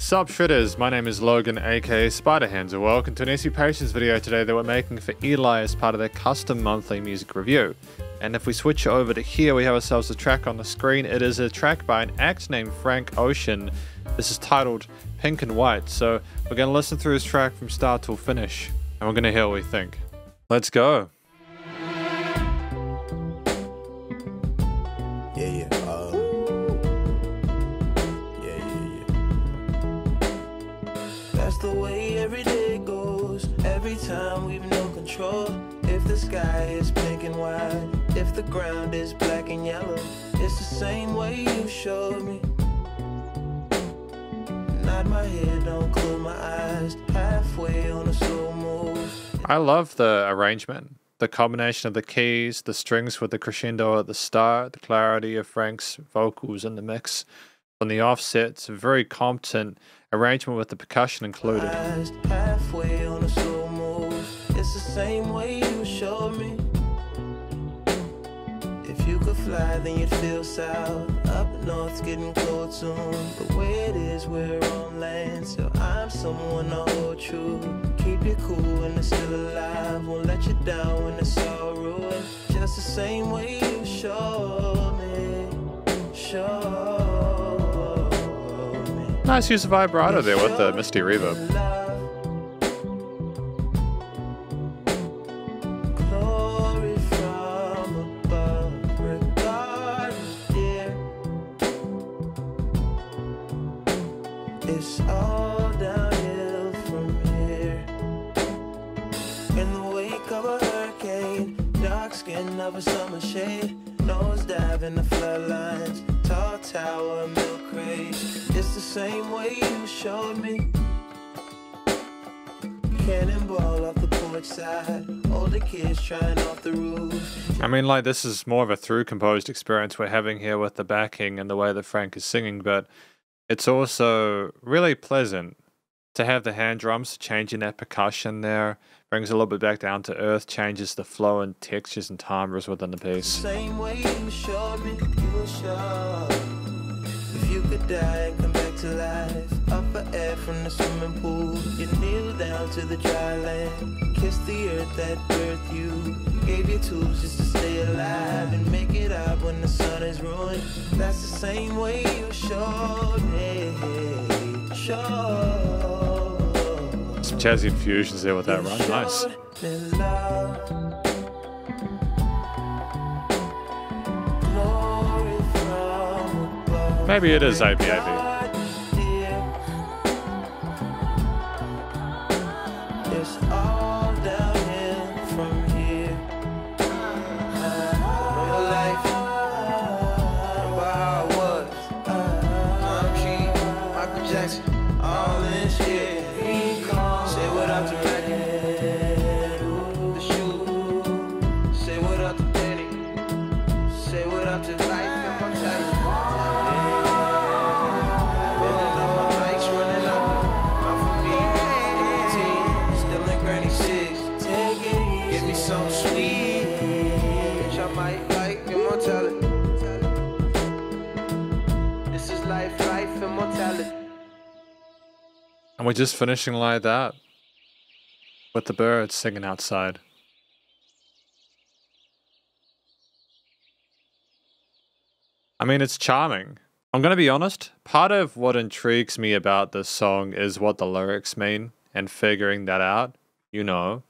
Sup Shredders, my name is Logan aka Spiderhands and welcome to an SC Patience video today that we're making for Eli as part of their custom monthly music review. And if we switch over to here, we have ourselves a track on the screen. It is a track by an act named Frank Ocean. This is titled Pink and White, so we're going to listen through this track from start till finish and we're going to hear what we think. Let's go! That's the way every day goes. Every time we've no control. If the sky is pink and white, if the ground is black and yellow, it's the same way you showed me. Nod my head, don't close my eyes. Halfway on a slow move. I love the arrangement. The combination of the keys, the strings with the crescendo at the start, the clarity of Frank's vocals in the mix. On the offsets, a very competent arrangement with the percussion included. Halfway on a slow move. It's the same way you showed me. If you could fly, then you'd feel south. Up north's getting cold soon. The way it is, we're on land, so I'm someone to hold true. Keep you cool when it's still alive. Won't let you down when it's all ruined. Just the same way you showed me. Nice use of vibrato there with the misty reverb. Glory from above, regardless, dear. It's all downhill from here. In the wake of a hurricane, dark skin of a summer shade, nosedive in the floodlines, tall tower, milk crate. It's the same way you showed me. Cannonball off the porch side, older kids trying off the roof. I mean, like, this is more of a through composed experience we're having here with the backing and the way that Frank is singing, but it's also really pleasant to have the hand drums changing that percussion there. Brings a little bit back down to earth, changes the flow and textures and timbres within the piece. Same way you showed me, you were sure. If you could die and come back to life, up for air from the swimming pool, you kneel down to the dry land, kiss the earth that birthed you, gave you tools just to stay alive and make it out when the sun is ruined. That's the same way you showed me, Some jazzy fusions there with that run, nice. Maybe it is ABAB. It's all downhill from here. Real life, remember how it was. I'm G, Michael Jackson, all in shit. Say what up to Reggie, the shoe. Say what up to Danny. Say what up to life and mortality. So sweet, which I might like immortality. This is life, immortality. And we're just finishing like that with the birds singing outside. I mean, it's charming. I'm gonna be honest, part of what intrigues me about this song is what the lyrics mean and figuring that out, you know.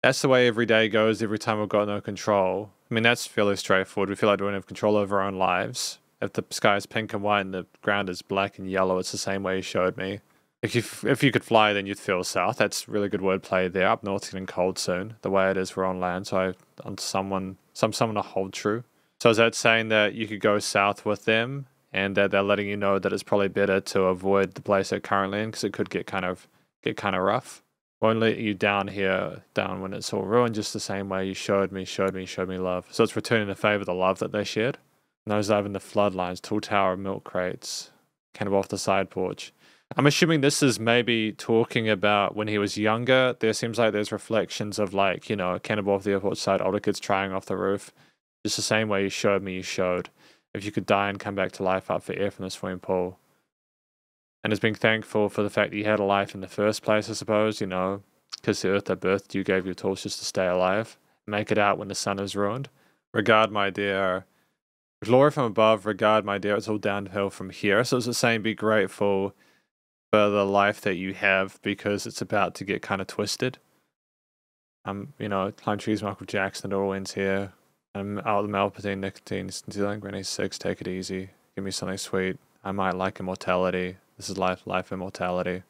That's the way every day goes every time we've got no control. I mean, that's fairly straightforward. We feel like we don't have control over our own lives. If the sky is pink and white and the ground is black and yellow, it's the same way you showed me. If you could fly, then you'd feel south. That's really good wordplay there. Up north's getting cold soon. The way it is, we're on land, so I'm someone to hold true. So is that saying that you could go south with them and that they're letting you know that it's probably better to avoid the place they're currently in because it could get kind of rough? Won't let you down when it's all ruined, just the same way you showed me love. So it's returning the favor, the love that they shared. Nosedive in the floodlines, tall tower, milk crates, kind of off the side porch. I'm assuming this is maybe talking about when he was younger. There seems like there's reflections of, like, you know, cannibal off the airport side, older kids trying off the roof. Just the same way you showed me, you showed. If you could die and come back to life up for air from the swimming pool. and is being thankful for the fact that you had a life in the first place, I suppose, you know, because the earth that birthed you gave you tools just to stay alive. Make it out when the sun is ruined. Regard, my dear. Glory from above, regard, my dear. It's all downhill from here. So it's the same, be grateful for the life that you have because it's about to get kind of twisted. You know, climb trees, Michael Jackson, it all ends here. Out the Malpatine, nicotine, stealing, Granny 6, take it easy. Give me something sweet. I might like immortality. This is life, immortality.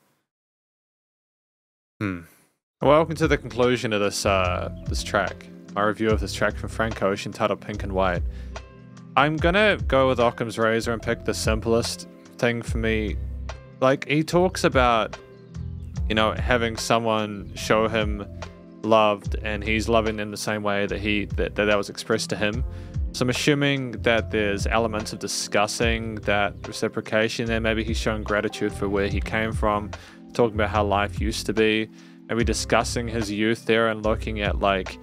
Welcome to the conclusion of this track. My review of this track from Frank Ocean titled Pink and White. I'm gonna go with Occam's Razor and pick the simplest thing for me. Like, he talks about, you know, having someone show him loved and he's loving them the same way that that was expressed to him. So I'm assuming that there's elements of discussing that reciprocation there. Maybe he's showing gratitude for where he came from, talking about how life used to be, maybe discussing his youth there and looking at like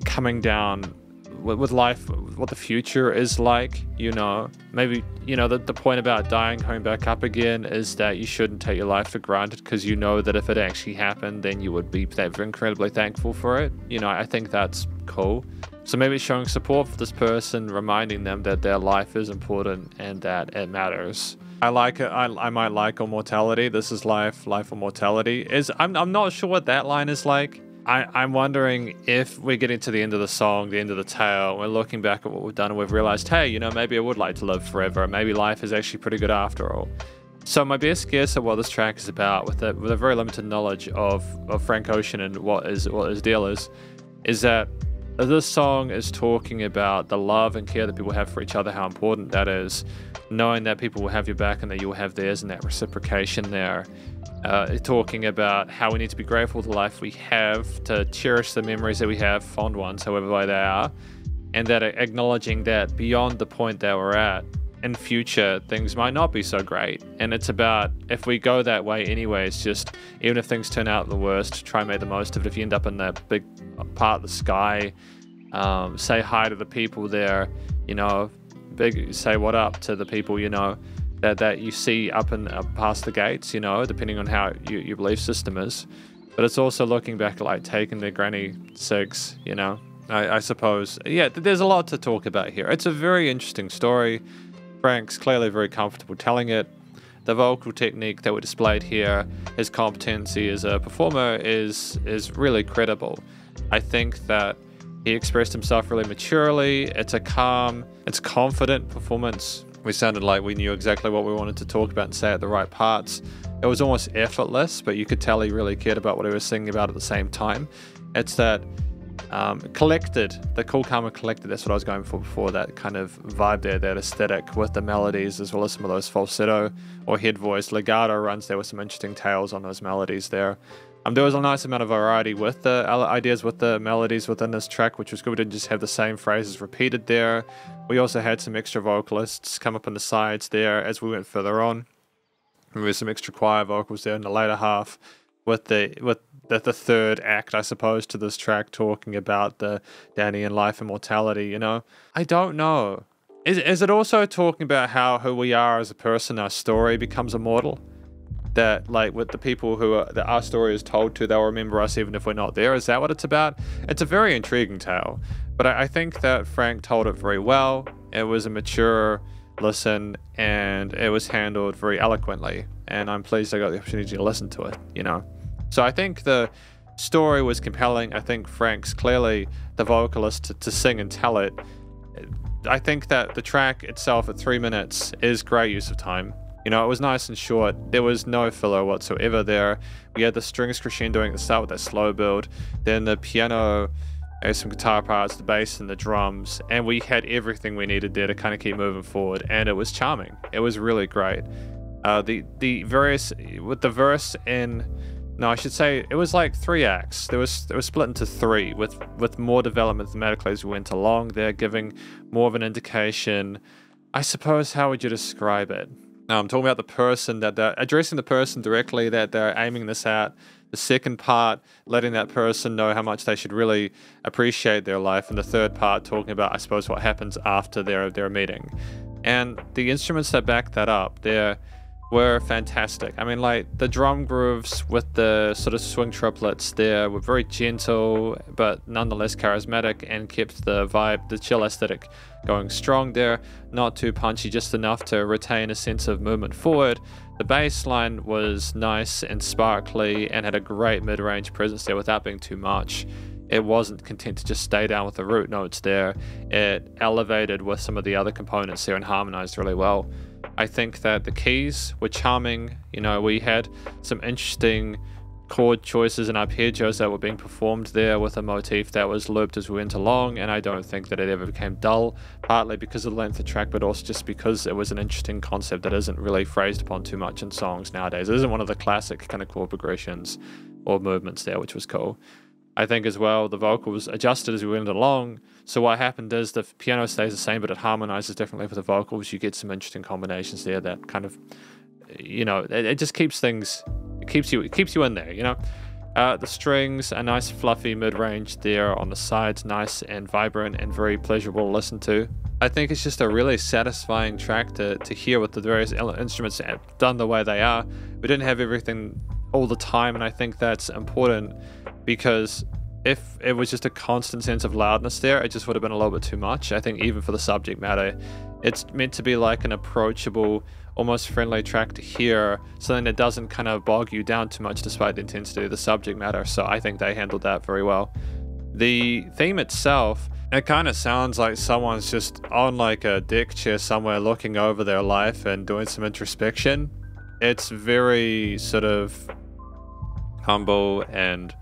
coming down with life, what the future is like, you know. Maybe, you know, the point about dying, coming back up again is that you shouldn't take your life for granted because you know that if it actually happened, then you would be incredibly thankful for it. You know, I think that's cool. So maybe it's showing support for this person, reminding them that their life is important and that it matters. I like it. I might like immortality. This is life or mortality. I'm not sure what that line is like. I'm wondering if we're getting to the end of the song, the end of the tale, we're looking back at what we've done and we've realized, hey, you know, maybe I would like to live forever. Maybe life is actually pretty good after all. So my best guess of what this track is about, with a very limited knowledge of Frank Ocean and what his deal is that this song is talking about the love and care that people have for each other, how important that is, knowing that people will have your back and that you will have theirs, and that reciprocation there. Talking about how we need to be grateful for the life we have, to cherish the memories that we have, fond ones, however they are, and that acknowledging that beyond the point that we're at, in future, things might not be so great. And it's about, if we go that way anyway, it's just, even if things turn out the worst, try and make the most of it. If you end up in that big part of the sky, say hi to the people there, you know, say what up to the people, you know, that you see up past the gates, you know, depending on how your belief system is. But it's also looking back, like taking the Granny 6, you know, I suppose. Yeah, there's a lot to talk about here. It's a very interesting story. Frank's clearly very comfortable telling it. The vocal technique that we displayed here, his competency as a performer is really credible. I think that he expressed himself really maturely. It's a calm, it's confident performance. We sounded like we knew exactly what we wanted to talk about and say at the right parts. It was almost effortless, but you could tell he really cared about what he was singing about at the same time. It's that collected, the cool, calm, and collected. That's what I was going for before. That kind of vibe there, that aesthetic with the melodies, as well as some of those falsetto or head voice legato runs there with some interesting tails on those melodies there. There was a nice amount of variety with the ideas with the melodies within this track, which was good. We didn't just have the same phrases repeated there. We also had some extra vocalists come up on the sides there as we went further on. And there was some extra choir vocals there in the later half with the third act, I suppose, to this track, talking about the Danny and life and mortality, you know. I don't know. Is it also talking about how who we are as a person, our story becomes immortal? That, like, with the people that our story is told to, they'll remember us even if we're not there. Is that what it's about? It's a very intriguing tale, but I think that Frank told it very well. It was a mature listen, and it was handled very eloquently, and I'm pleased I got the opportunity to listen to it, you know. So I think the story was compelling. I think Frank's clearly the vocalist to sing and tell it. I think that the track itself at 3 minutes is great use of time. You know, it was nice and short. There was no filler whatsoever there. We had the strings crescendoing at the start with that slow build, then the piano, some guitar parts, the bass and the drums, and we had everything we needed there to kind of keep moving forward, and it was charming. It was really great. The various, with the verse in, no, I should say it was like 3 acts. It was split into 3 with more development thematically as we went along there, giving more of an indication. I suppose, how would you describe it? I'm talking about the person, that they're addressing the person directly, that they're aiming this at. The second part, letting that person know how much they should really appreciate their life. And the third part, talking about, I suppose, what happens after their meeting. And the instruments that back that up, they're were fantastic. I mean, like, the drum grooves with the sort of swing triplets there were very gentle, but nonetheless charismatic, and kept the vibe, the chill aesthetic going strong there. Not too punchy, just enough to retain a sense of movement forward. The bass line was nice and sparkly and had a great mid-range presence there without being too much. It wasn't content to just stay down with the root notes there. It elevated with some of the other components there and harmonized really well. I think that the keys were charming. You know, we had some interesting chord choices and arpeggios that were being performed there with a motif that was looped as we went along, and I don't think that it ever became dull, partly because of the length of the track, but also just because it was an interesting concept that isn't really phrased upon too much in songs nowadays. It isn't one of the classic kind of chord progressions or movements there, which was cool. I think as well the vocal was adjusted as we went along, so what happened is the piano stays the same but it harmonizes differently with the vocals. You get some interesting combinations there that kind of, you know, it just keeps things, it keeps you in there, you know. The strings, a nice fluffy mid-range there on the sides, nice and vibrant and very pleasurable to listen to. I think it's just a really satisfying track to hear with the various instruments done the way they are. We didn't have everything all the time, and I think that's important, because if it was just a constant sense of loudness there, it just would have been a little bit too much. I think even for the subject matter, it's meant to be like an approachable, almost friendly track to hear, something that doesn't kind of bog you down too much despite the intensity of the subject matter. So I think they handled that very well. The theme itself, it kind of sounds like someone's just on like a deck chair somewhere looking over their life and doing some introspection. It's very sort of humble, and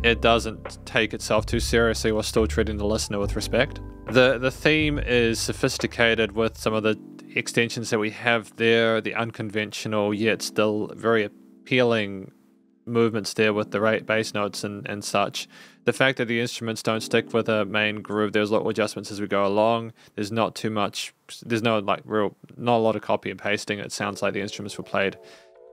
it doesn't take itself too seriously while still treating the listener with respect. The theme is sophisticated with some of the extensions that we have there, the unconventional yet still very appealing movements there with the bass notes and such. The fact that the instruments don't stick with a main groove, there's little adjustments as we go along. There's not too much, there's no like not a lot of copy and pasting. It sounds like the instruments were played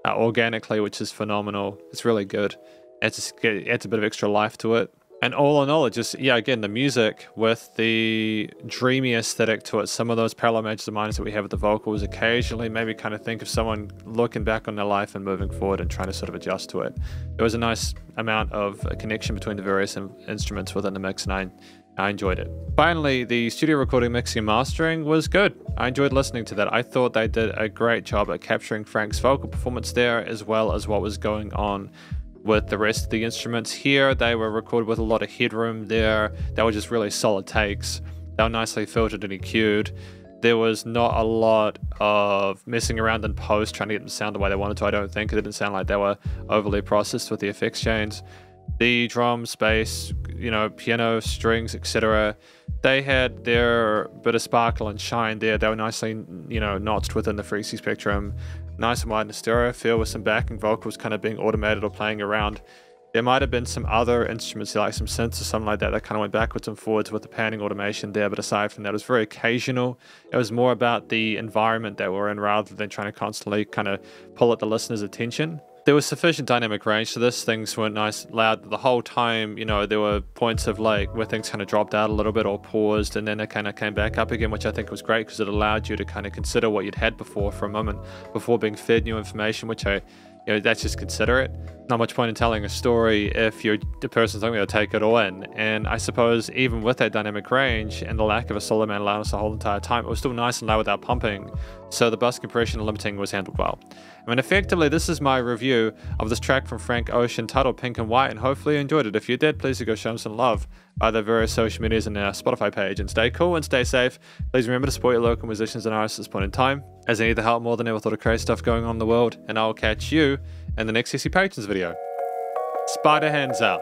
organically, which is phenomenal. It's really good. It adds a bit of extra life to it. And all in all, it just, yeah, again, the music with the dreamy aesthetic to it, some of those parallel majors and minors that we have with the vocals occasionally maybe kind of think of someone looking back on their life and moving forward and trying to sort of adjust to it. There was a nice amount of connection between the various instruments within the mix, and I enjoyed it. Finally, the studio recording, mixing and mastering was good. I enjoyed listening to that. I thought they did a great job at capturing Frank's vocal performance there, as well as what was going on with the rest of the instruments. Here they were recorded with a lot of headroom there. They were just really solid takes. They were nicely filtered and EQ'd. There was not a lot of messing around in post trying to get them to sound the way they wanted to. I don't think it didn't sound like they were overly processed with the effects chains. The drums, bass, you know, piano, strings, etc., they had their bit of sparkle and shine there. They were nicely, you know, notched within the frequency spectrum. Nice and wide in a stereo feel with some backing vocals kind of being automated or playing around. There might have been some other instruments like some synths or something like that kind of went backwards and forwards with the panning automation there, but aside from that, it was very occasional. It was more about the environment that we're in rather than trying to constantly kind of pull at the listener's attention. There was sufficient dynamic range to this. Things weren't nice, loud the whole time. You know, there were points of like where things kind of dropped out a little bit or paused, and then it kind of came back up again, which I think was great because it allowed you to kind of consider what you'd had before for a moment before being fed new information, which that's just considerate. Not much point in telling a story if you're the person's not going to take it all in. And I suppose even with that dynamic range and the lack of a solo man allowing us the whole entire time, it was still nice and loud without pumping. So the bus compression and limiting was handled well. I mean, effectively, this is my review of this track from Frank Ocean titled Pink and White, and hopefully you enjoyed it. If you did, please do go show him some love by the various social medias and our Spotify page. And stay cool and stay safe. Please remember to support your local musicians and artists at this point in time, as they need the help more than ever thought of crazy stuff going on in the world. And I'll catch you in the next CC Patrons video. Spiderhands out.